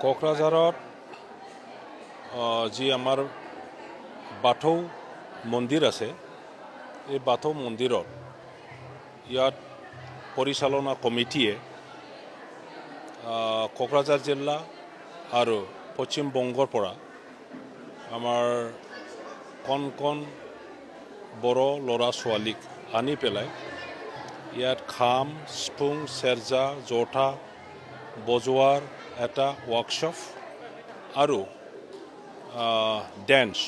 কোকৰাঝাৰত যি আমাৰ বাথৌ মন্দিৰ আছে, এই বাথৌ মন্দিৰত ইয়াত পৰিচালনা কমিটিয়ে কোকৰাঝাৰ জিলা আৰু পশ্চিম বংগৰ পৰা আমাৰ কণ বড় ল'ৰা ছোৱালীক আনি পেলাই ইয়াত খাম, স্পুং, চেৰজা, জোঠা বজোৱাৰ এটা ৱৰ্কশ্বপ আৰু ডেন্স,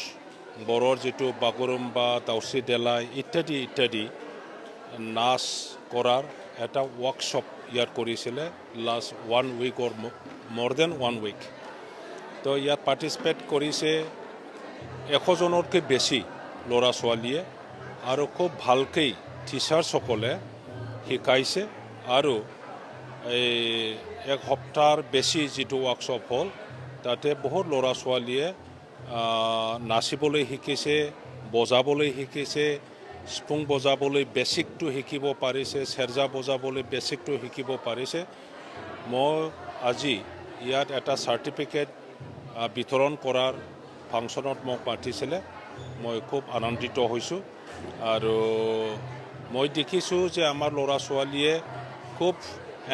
বড়োৰ যিটো বাগৰুম্বা, দাউচি দেলাই ইত্যাদি নাচ কৰাৰ এটা ৱৰ্কশ্বপ ইয়াত কৰিছিলে last 1 week or more than 1 week। তো ইয়াত পাৰ্টিচিপেট কৰিছে 100জনতকৈ বেছি ল'ৰা ছোৱালীয়ে আৰু খুব ভালকৈ টিচাৰ্ছসকলে শিকাইছে আৰু এই এক সপ্তাহৰ বেছি যিটো ৱৰ্কশ্বপ হ'ল তাতে বহুত ল'ৰা ছোৱালীয়ে নাচিবলৈ শিকিছে, বজাবলৈ শিকিছে, স্পুং বজাবলৈ বেছিকটো শিকিব পাৰিছে, চেৰজা বজাবলৈ বেছিকটো শিকিব পাৰিছে। মই আজি ইয়াত এটা চাৰ্টিফিকেট বিতৰণ কৰাৰ ফাংচনত মোক মাতিছিলে, মই খুব আনন্দিত হৈছোঁ আৰু মই দেখিছোঁ যে আমাৰ ল'ৰা ছোৱালীয়ে খুব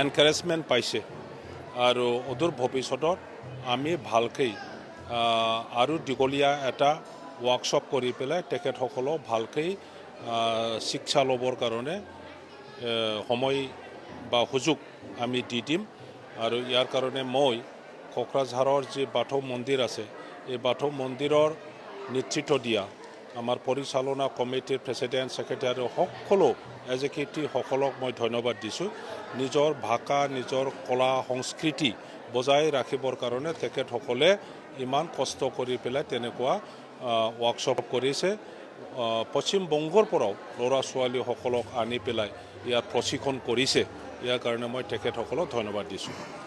এনকাৰেজমেণ্ট পাইছে আৰু অদূৰ ভৱিষ্যতত আমি ভালকৈ আৰু দীঘলীয়া এটা ৱৰ্কশ্বপ কৰি পেলাই তেখেতসকলক ভালকৈ শিক্ষা ল'বৰ কাৰণে সময় বা সুযোগ আমি দি দিম আৰু ইয়াৰ কাৰণে মই কোকৰাঝাৰৰ যি বাথৌ মন্দিৰ আছে, এই বাথৌ মন্দিৰৰ নেতৃত্ব দিয়া আমাৰ পৰিচালনা কমিটিৰ প্ৰেছিডেণ্ট, ছেক্ৰেটাৰী সকলো এজেকিউটিভসকলক মই ধন্যবাদ দিছোঁ। নিজৰ ভাষা, নিজৰ কলা সংস্কৃতি বজাই ৰাখিবৰ কাৰণে তেখেতসকলে ইমান কষ্ট কৰি পেলাই তেনেকুৱা ৱৰ্কশ্বপ কৰিছে। পশ্চিম বংগৰ পৰাও ল'ৰা ছোৱালীসকলক আনি পেলাই ইয়াত প্ৰশিক্ষণ কৰিছে। ইয়াৰ কাৰণে মই তেখেতসকলক ধন্যবাদ দিছোঁ।